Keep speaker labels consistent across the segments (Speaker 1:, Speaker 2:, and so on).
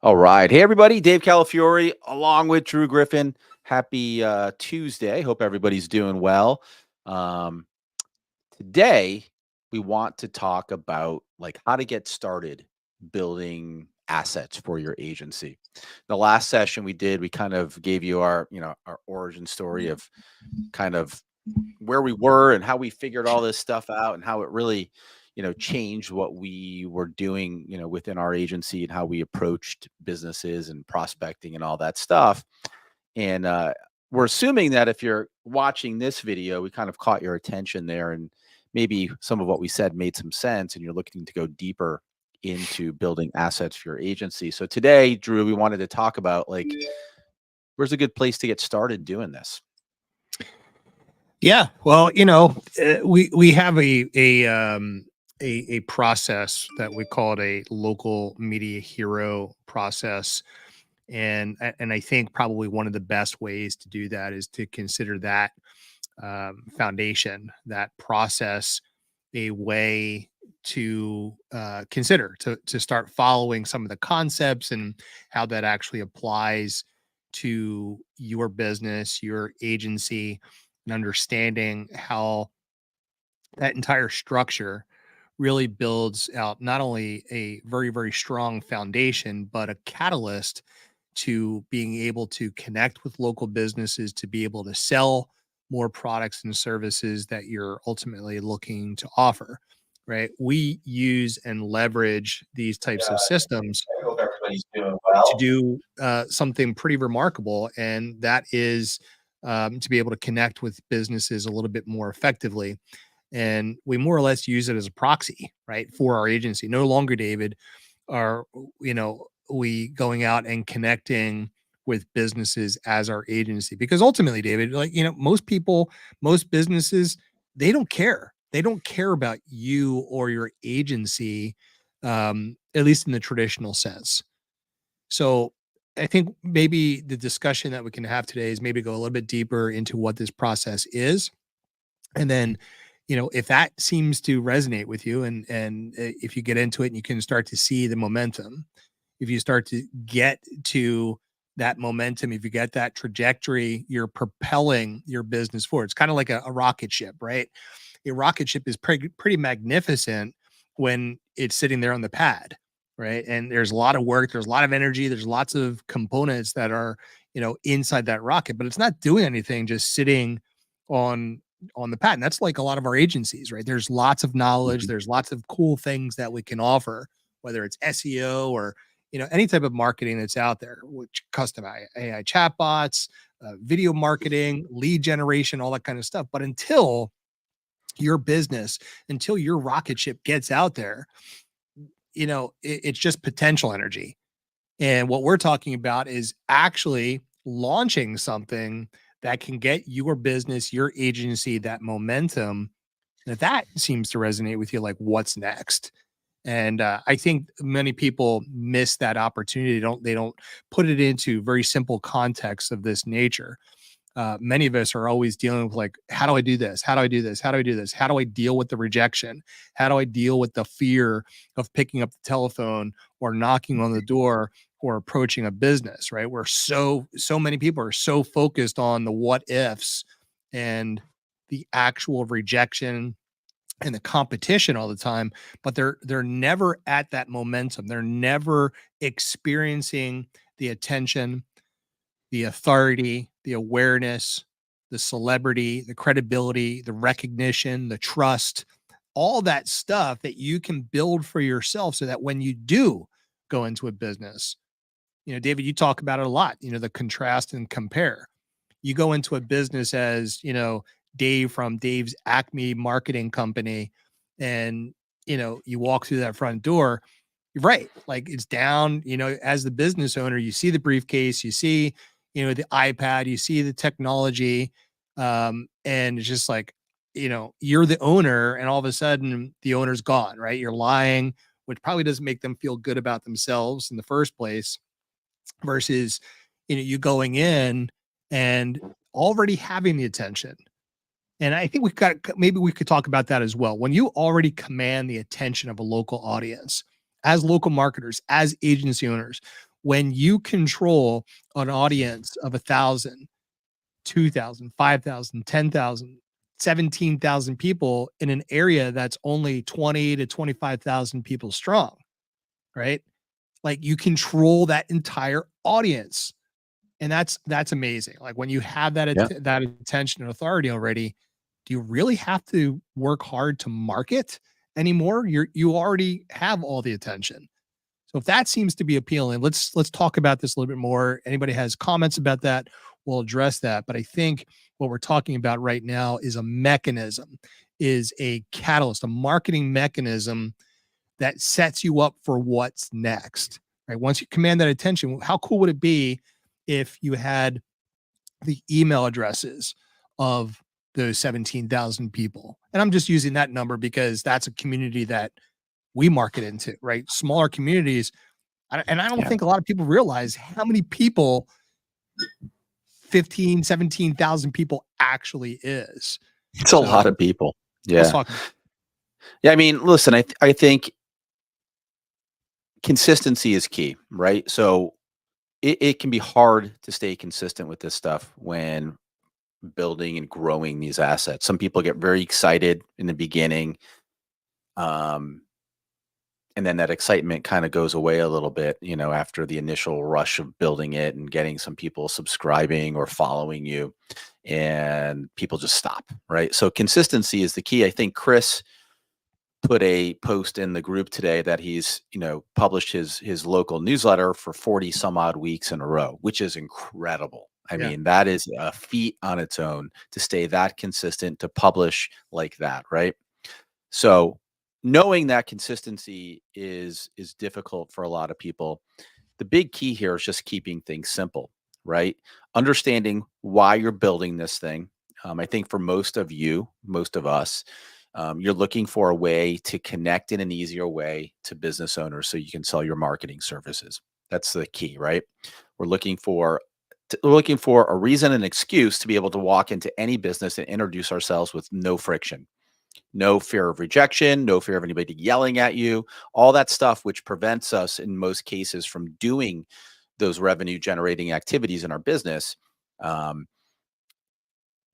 Speaker 1: All right. Hey, everybody. Dave Calafiore along with Drew Griffin. Happy Tuesday. Hope everybody's doing well. Um, Today, we want to talk about like how to get started building assets for your agency. The last session we did, we kind of gave you our origin story of kind of where we were and how we figured all this stuff out and how it really changed what we were doing within our agency and how we approached businesses and prospecting and all that stuff. And we're assuming that if you're watching this video, we kind of caught your attention there, and maybe some of what we said made some sense and you're looking to go deeper into building assets for your agency. So today, Drew, we wanted to talk about like where's a good place to get started doing this.
Speaker 2: Yeah, well, we have a process that we call it a local media hero process, and I think probably one of the best ways to do that is to consider that foundation, that process, a way to consider to start following some of the concepts and how that actually applies to your business, your agency, and understanding how that entire structure really builds out not only a very, very strong foundation, but a catalyst to being able to connect with local businesses, to be able to sell more products and services that you're ultimately looking to offer. Right. We use and leverage these types of systems
Speaker 1: I hope everybody's doing
Speaker 2: to
Speaker 1: well.
Speaker 2: do something pretty remarkable, and that is to be able to connect with businesses a little bit more effectively. And we more or less use it as a proxy, right, for our agency. No longer, David, are we going out and connecting with businesses as our agency, because ultimately, David, like most people, most businesses, they don't care. They don't care about you or your agency, at least in the traditional sense. So I think maybe the discussion that we can have today is maybe go a little bit deeper into what this process is. And then, if that seems to resonate with you, and if you get into it and you can start to see the momentum, if you start to get to that momentum, if you get that trajectory, you're propelling your business forward. It's kind of like a rocket ship, right? A rocket ship is pretty magnificent when it's sitting there on the pad, right? And there's a lot of work, there's a lot of energy, there's lots of components that are, inside that rocket, but it's not doing anything just sitting on the pad. And that's like a lot of our agencies, right? There's lots of knowledge,
Speaker 1: Mhm.
Speaker 2: there's lots of cool things that we can offer, whether it's SEO or any type of marketing that's out there, which custom AI chatbots, video marketing, lead generation, all that kind of stuff. But until your business, until your rocket ship gets out there, it's just potential energy. And what we're talking about is actually launching something that can get your business, your agency, that momentum. And if that seems to resonate with you, like what's next? And I think many people miss that opportunity. They don't put it into very simple contexts of this nature. Many of us are always dealing with like, how do I do this? How do I do this? How do I do this? How do I deal with the rejection? How do I deal with the fear of picking up the telephone or knocking on the door or approaching a business, right? Where so many people are so focused on the what ifs and the actual rejection and the competition all the time, but they're never at that momentum. They're never experiencing the attention, the authority, the awareness, the celebrity, the credibility, the recognition, the trust, all that stuff that you can build for yourself so that when you do go into a business, David, you talk about it a lot, the contrast and compare. You go into a business as, Dave from Dave's Acme Marketing Company, and, you walk through that front door, you're right. Like it's down, as the business owner, you see the briefcase, you see, the iPad, you see the technology. And it's just like, you're the owner, and all of a sudden the owner's gone, right? You're lying, which probably doesn't make them feel good about themselves in the first place, versus, you going in and already having the attention. And I think maybe we could talk about that as well. When you already command the attention of a local audience, as local marketers, as agency owners, when you control an audience of 1,000, 2,000, 5,000, 10,000, 17,000 people in an area that's only 20 to 25,000 people strong, right? Like you control that entire audience. And that's amazing. Like when you have that
Speaker 1: Yeah.
Speaker 2: that attention and authority already, do you really have to work hard to market anymore? You already have all the attention. So if that seems to be appealing, let's talk about this a little bit more. Anybody has comments about that, we'll address that. But I think what we're talking about right now is a mechanism, is a catalyst, a marketing mechanism that sets you up for what's next. Right. Once you command that attention, how cool would it be if you had the email addresses of those 17,000 people? And I'm just using that number because that's a community that we market into, right? Smaller communities. And I don't
Speaker 1: Yeah.
Speaker 2: think a lot of people realize how many people 15, 17,000 people actually is.
Speaker 1: It's a lot
Speaker 2: So
Speaker 1: of people.
Speaker 2: let's
Speaker 1: Yeah.
Speaker 2: talk about
Speaker 1: Yeah. I mean, listen, I think consistency is key, right? So it can be hard to stay consistent with this stuff when building and growing these assets. Some people get very excited in the beginning. Um, and then that excitement kind of goes away a little bit, after the initial rush of building it and getting some people subscribing or following you, and people just stop, right? So consistency is the key. I think Chris put a post in the group today that he's, published his local newsletter for 40 some odd weeks in a row, which is incredible. I
Speaker 2: yeah.
Speaker 1: mean, that is a feat on its own to stay that consistent, to publish like that, right? So knowing that consistency is difficult for a lot of people. The big key here is just keeping things simple, right? Understanding why you're building this thing. I think for most of us, you're looking for a way to connect in an easier way to business owners so you can sell your marketing services. That's the key, right? We're looking for a reason and excuse to be able to walk into any business and introduce ourselves with no friction, no fear of rejection, no fear of anybody yelling at you, all that stuff, which prevents us in most cases from doing those revenue generating activities in our business. Um,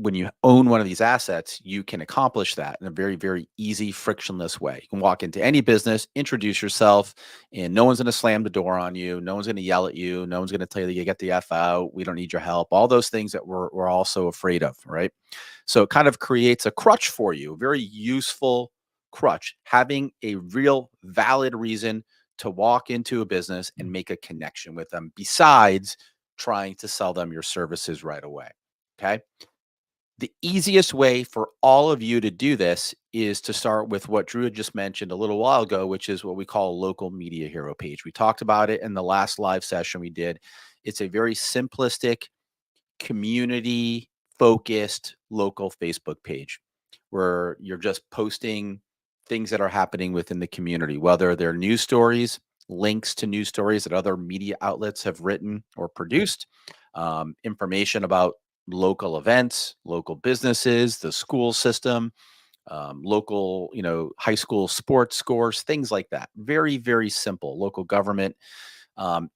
Speaker 1: when you own one of these assets, you can accomplish that in a very, very easy, frictionless way. You can walk into any business, introduce yourself, and no one's going to slam the door on you. No one's going to yell at you. No one's going to tell you to get the F out. We don't need your help. All those things that we're all so afraid of, right? So it kind of creates a crutch for you, a very useful crutch, having a real valid reason to walk into a business and make a connection with them besides trying to sell them your services right away. Okay. The easiest way for all of you to do this is to start with what Drew had just mentioned a little while ago, which is what we call a local media hero page. We talked about it in the last live session we did. It's a very simplistic, community focused local Facebook page where you're just posting things that are happening within the community, whether they're news stories, links to news stories that other media outlets have written or produced, information about local events, local businesses, the school system, local, high school sports scores, things like that. Very, very simple. Local government.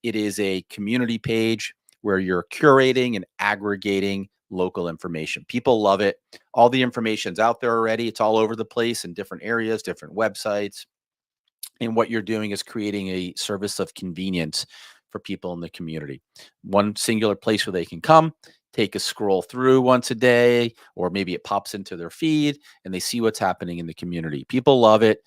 Speaker 1: It is a community page where you're curating and aggregating local information. People love it. All the information's out there already. It's all over the place in different areas, different websites. And what you're doing is creating a service of convenience for people in the community. One singular place where they can come, take a scroll through once a day, or maybe it pops into their feed and they see what's happening in the community. People love it.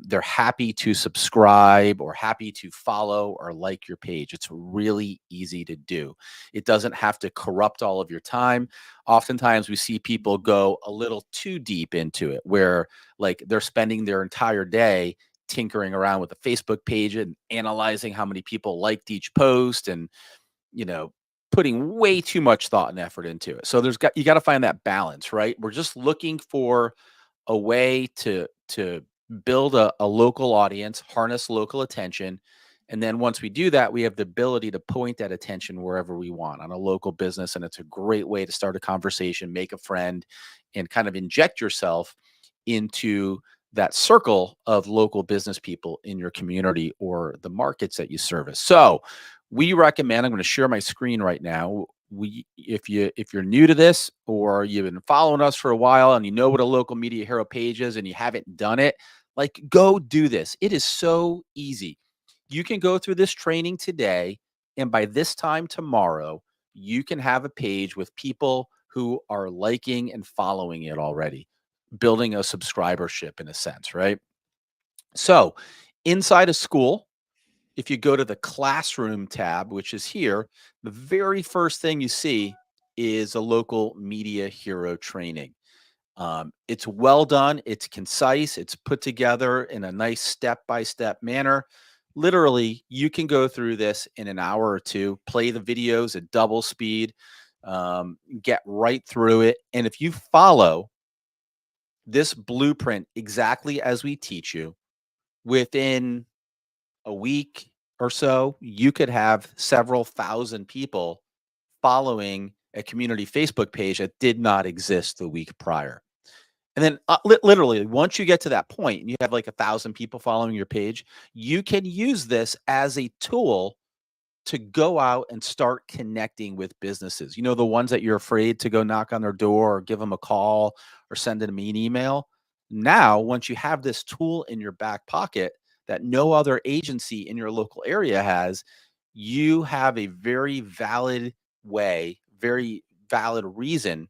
Speaker 1: They're happy to subscribe or happy to follow or like your page. It's really easy to do. It doesn't have to corrupt all of your time. Oftentimes we see people go a little too deep into it where like they're spending their entire day tinkering around with the Facebook page and analyzing how many people liked each post and, putting way too much thought and effort into it. So you got to find that balance, right? We're just looking for a way to build a local audience, harness local attention. And then once we do that, we have the ability to point that attention wherever we want on a local business. And it's a great way to start a conversation, make a friend, and kind of inject yourself into that circle of local business people in your community or the markets that you service. So we recommend, I'm going to share my screen right now. If you're new to this, or you've been following us for a while and you know what a local media hero page is and you haven't done it, like, go do this. It is so easy. You can go through this training today, and by this time tomorrow, you can have a page with people who are liking and following it already, building a subscribership in a sense, right? So, inside of school, if you go to the classroom tab, which is here, the very first thing you see is a local media hero training. It's well done, it's concise, it's put together in a nice step by step manner. Literally, you can go through this in an hour or two, play the videos at double speed, get right through it. And if you follow this blueprint exactly as we teach you, within a week or so, you could have several thousand people following a community Facebook page that did not exist the week prior. And then literally, once you get to that point and you have like 1,000 people following your page, you can use this as a tool to go out and start connecting with businesses. You know, the ones that you're afraid to go knock on their door or give them a call or send them an email. Now, once you have this tool in your back pocket that no other agency in your local area has, you have a very valid way, very valid reason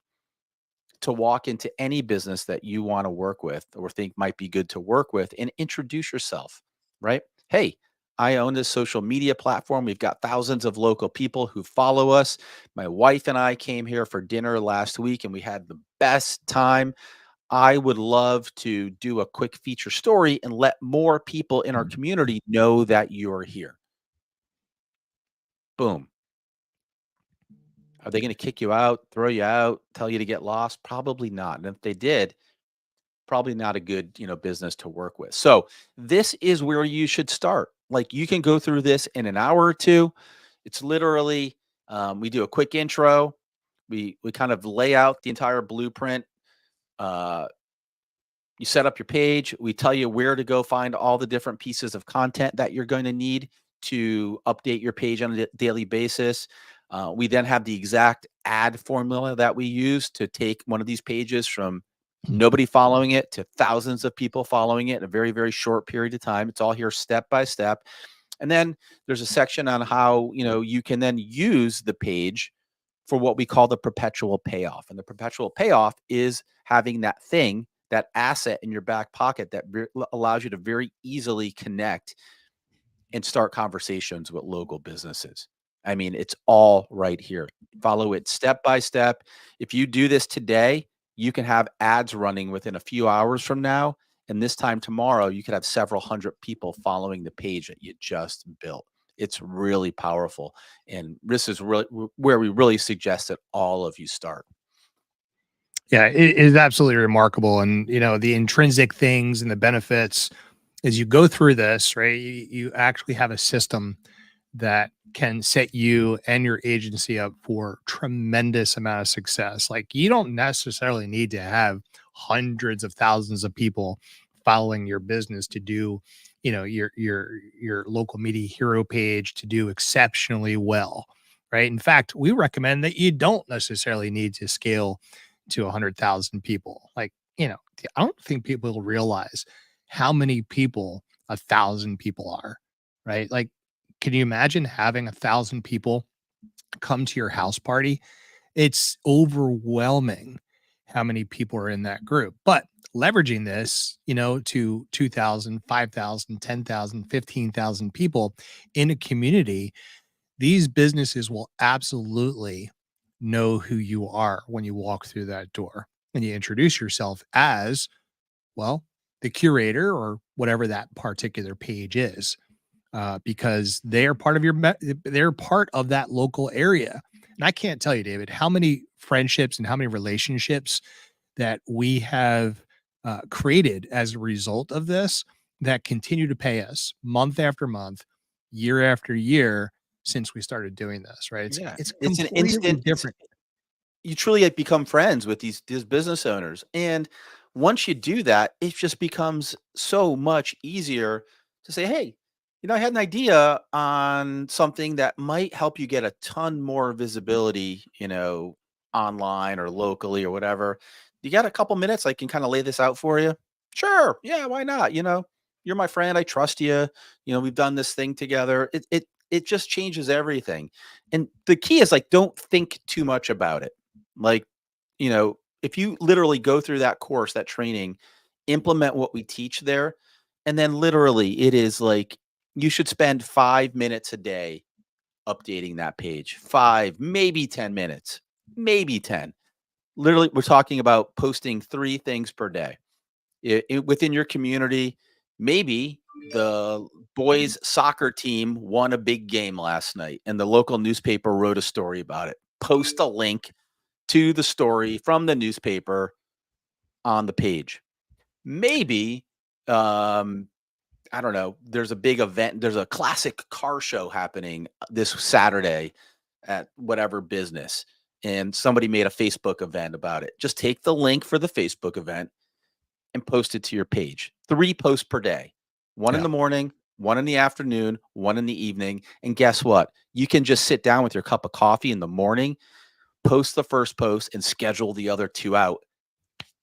Speaker 1: to walk into any business that you want to work with or think might be good to work with and introduce yourself, right? Hey, I own this social media platform. We've got thousands of local people who follow us. My wife and I came here for dinner last week and we had the best time. I would love to do a quick feature story and let more people in our community know that you're here. Boom. Are they going to kick you out, throw you out, tell you to get lost? Probably not. And if they did, probably not a good, business to work with. So this is where you should start. Like, you can go through this in an hour or two. It's literally, we do a quick intro. We kind of lay out the entire blueprint. Uh, you set up your page. We tell you where to go find all the different pieces of content that you're going to need to update your page on a daily basis. We then have the exact ad formula that we use to take one of these pages from nobody following it to thousands of people following it in a very, very short period of time. It's all here step by step. And then there's a section on how, you can then use the page for what we call the perpetual payoff. And the perpetual payoff is having that thing, that asset in your back pocket that allows you to very easily connect and start conversations with local businesses. I mean, it's all right here. Follow it step by step. If you do this today, you can have ads running within a few hours from now. And this time tomorrow, you could have several hundred people following the page that you just built. It's really powerful. And this is really where we really suggest that all of you start.
Speaker 2: Yeah, it is absolutely remarkable. And, the intrinsic things and the benefits as you go through this, right? You actually have a system that can set you and your agency up for tremendous amount of success. Like, you don't necessarily need to have hundreds of thousands of people following your business to do, your local media hero page to do exceptionally well, right? In fact, we recommend that you don't necessarily need to scale to 100,000 people. Like, I don't think people realize how many people 1,000 people are, right? Like, can you imagine having 1,000 people come to your house party? It's overwhelming how many people are in that group. But leveraging this, to 2,000, 5,000, 10,000, 15,000 people in a community, these businesses will absolutely know who you are when you walk through that door and you introduce yourself as, well, the curator or whatever that particular page is, because they're part of they're part of that local area. And I can't tell you, David, how many friendships and how many relationships that we have created as a result of this that continue to pay us month after month, year after year since we started doing this. Right?
Speaker 1: Yeah,
Speaker 2: It's
Speaker 1: it's an
Speaker 2: completely
Speaker 1: instant.
Speaker 2: different.
Speaker 1: You truly like become friends with these business owners, and once you do that, it just becomes so much easier to say, "Hey, I had an idea on something that might help you get a ton more visibility, online or locally or whatever. You got a couple minutes? I can kind of lay this out for you. Sure. Yeah. Why not? You're my friend. I trust you. We've done this thing together. It just changes everything. And the key is like, don't think too much about it. Like, if you literally go through that course, that training, implement what we teach there, and then literally it is like you should spend 5 minutes a day updating that page. Five, maybe 10 minutes, maybe 10. Literally, we're talking about posting 3 things per day within your community. Maybe the boys soccer team won a big game last night and the local newspaper wrote a story about it. Post a link to the story from the newspaper on the page. Maybe, um, I don't know, there's a big event, there's a classic car show happening this Saturday at whatever business, and somebody made a Facebook event about it. Just take the link for the Facebook event and post it to your page. 3 posts per day. One in
Speaker 2: Yeah.
Speaker 1: the morning, one in the afternoon, one in the evening, and guess what? You can just sit down with your cup of coffee in the morning, post the first post, and schedule the other 2 out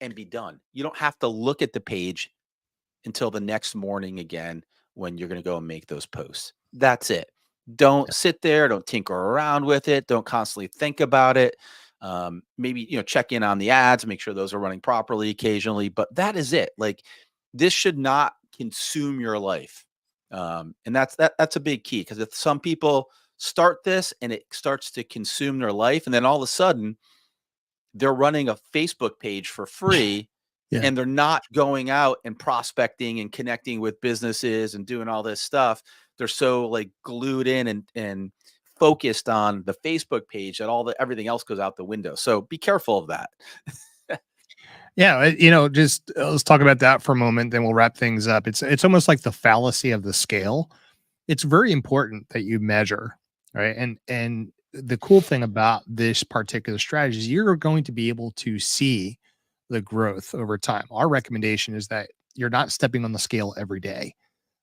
Speaker 1: and be done. You don't have to look at the page until the next morning again when you're going to go and make those posts. That's it. Don't sit there, don't tinker around with it, don't constantly think about it. Maybe, check in on the ads, make sure those are running properly occasionally, but that is it. Like, this should not consume your life. And that's a big key, because if some people start this and it starts to consume their life, and then all of a sudden they're running a Facebook page for free
Speaker 2: Yeah.
Speaker 1: and they're not going out and prospecting and connecting with businesses and doing all this stuff. They're so like glued in and focused on the Facebook page that everything else goes out the window. So be careful of that.
Speaker 2: Yeah, just let's talk about that for a moment, then we'll wrap things up. It's almost like the fallacy of the scale. It's very important that you measure, right? And the cool thing about this particular strategy is you're going to be able to see the growth over time. Our recommendation is that you're not stepping on the scale every day,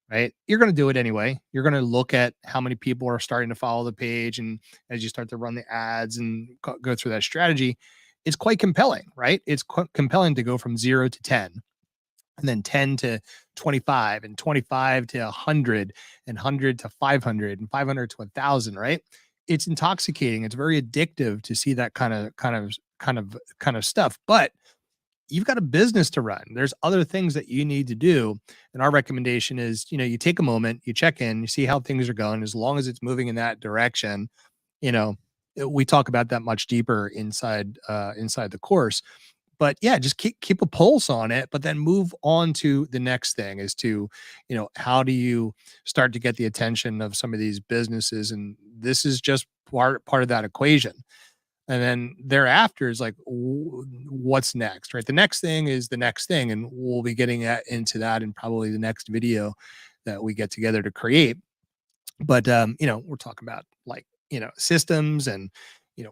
Speaker 2: right? You're going to do it anyway. You're going to look at how many people are starting to follow the page. And as you start to run the ads and go through that strategy, it's quite compelling, right? It's quite compelling to go from 0 to 10 and then 10 to 25 and 25 to 100 and 100 to 500 and 500 to 1,000, right? It's intoxicating. It's very addictive to see that kind of stuff. But you've got a business to run. There's other things that you need to do. And our recommendation is, you take a moment, you check in, you see how things are going. As long as it's moving in that direction, you know, we talk about that much deeper inside the course. But yeah, just keep a pulse on it, but then move on to the next thing is to, how do you start to get the attention of some of these businesses? And this is just part of that equation. And then thereafter is like, what's next, right? The next thing is the next thing. And we'll be getting into that in probably the next video that we get together to create. But, we're talking about like, systems and,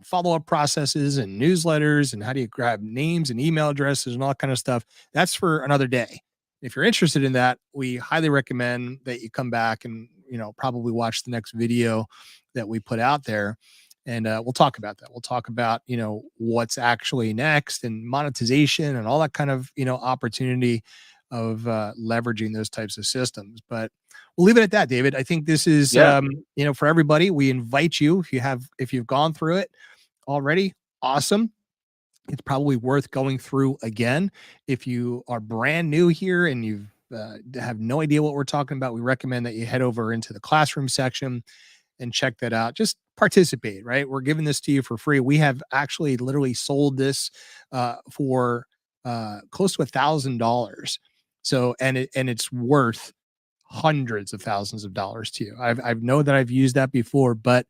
Speaker 2: follow-up processes and newsletters and how do you grab names and email addresses and all that kind of stuff. That's for another day. If you're interested in that, we highly recommend that you come back and, probably watch the next video that we put out there, and we'll talk about that. We'll talk about what's actually next and monetization and all that kind of opportunity of leveraging those types of systems. But we'll leave it at that, David. I think this is
Speaker 1: Yeah.
Speaker 2: for everybody. We invite you, if you've gone through it already, awesome. It's probably worth going through again. If you are brand new here and you've have no idea what we're talking about, we recommend that you head over into the classroom section and check that out. Just participate, right? We're giving this to you for free. We have actually literally sold this for close to $1,000. So, and it's worth hundreds of thousands of dollars to you. I know that I've used that before, but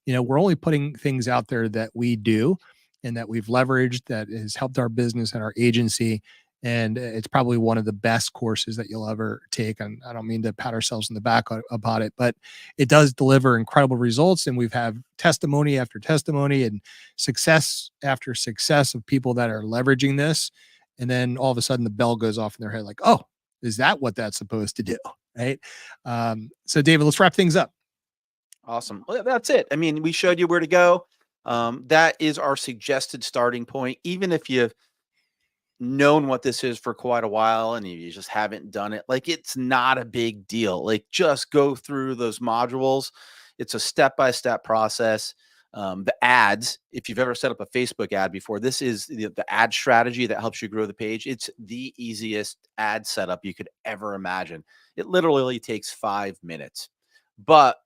Speaker 2: we're only putting things out there that we do and that we've leveraged that has helped our business and our agency. And it's probably one of the best courses that you'll ever take. And I don't mean to pat ourselves in the back about it, but it does deliver incredible results. And we've had testimony after testimony and success after success of people that are leveraging this. And then all of a sudden the bell goes off in their head like, oh, is that what that's supposed to do? right? So David, let's wrap things up.
Speaker 1: Awesome. Well, that's it. I mean, we showed you where to go. That is our suggested starting point. Even if you've known what this is for quite a while and you just haven't done it, like it's not a big deal. Like just go through those modules. It's a step-by-step process. The ads, if you've ever set up a Facebook ad before, this is the ad strategy that helps you grow the page. It's the easiest ad setup you could ever imagine. It literally takes 5 minutes. But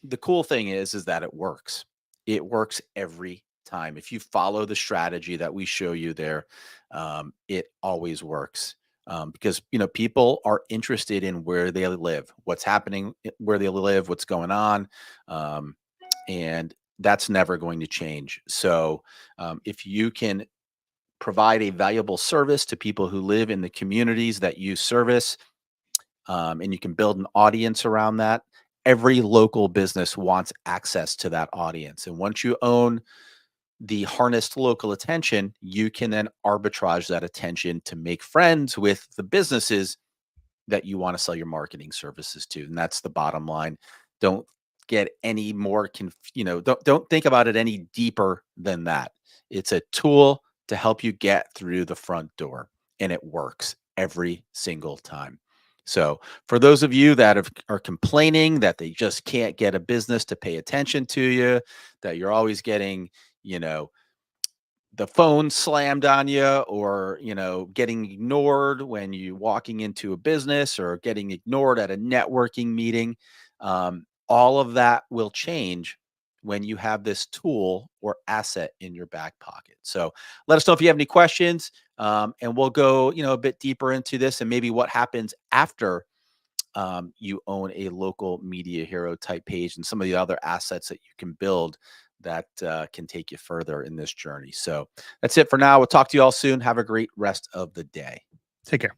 Speaker 1: the cool thing is that it works. It works every time. If you follow the strategy that we show you there, it always works. Because people are interested in where they live, what's happening where they live, what's going on, and that's never going to change. So, if you can provide a valuable service to people who live in the communities that you service, and you can build an audience around that. Every local business wants access to that audience. And once you own the harnessed local attention, you can then arbitrage that attention to make friends with the businesses that you want to sell your marketing services to. And that's the bottom line. Don't get any more don't think about it any deeper than that. It's a tool to help you get through the front door, and it works every single time. So for those of you that are complaining that they just can't get a business to pay attention to you, that you're always getting, you know, the phone slammed on you, or getting ignored when you walking into a business, or getting ignored at a networking meeting, all of that will change when you have this tool or asset in your back pocket. So let us know if you have any questions, and we'll go a bit deeper into this, and maybe what happens after you own a local media hero type page, and some of the other assets that you can build that can take you further in this journey. So that's it for now. We'll talk to you all soon. Have a great rest of the day.
Speaker 2: Take care.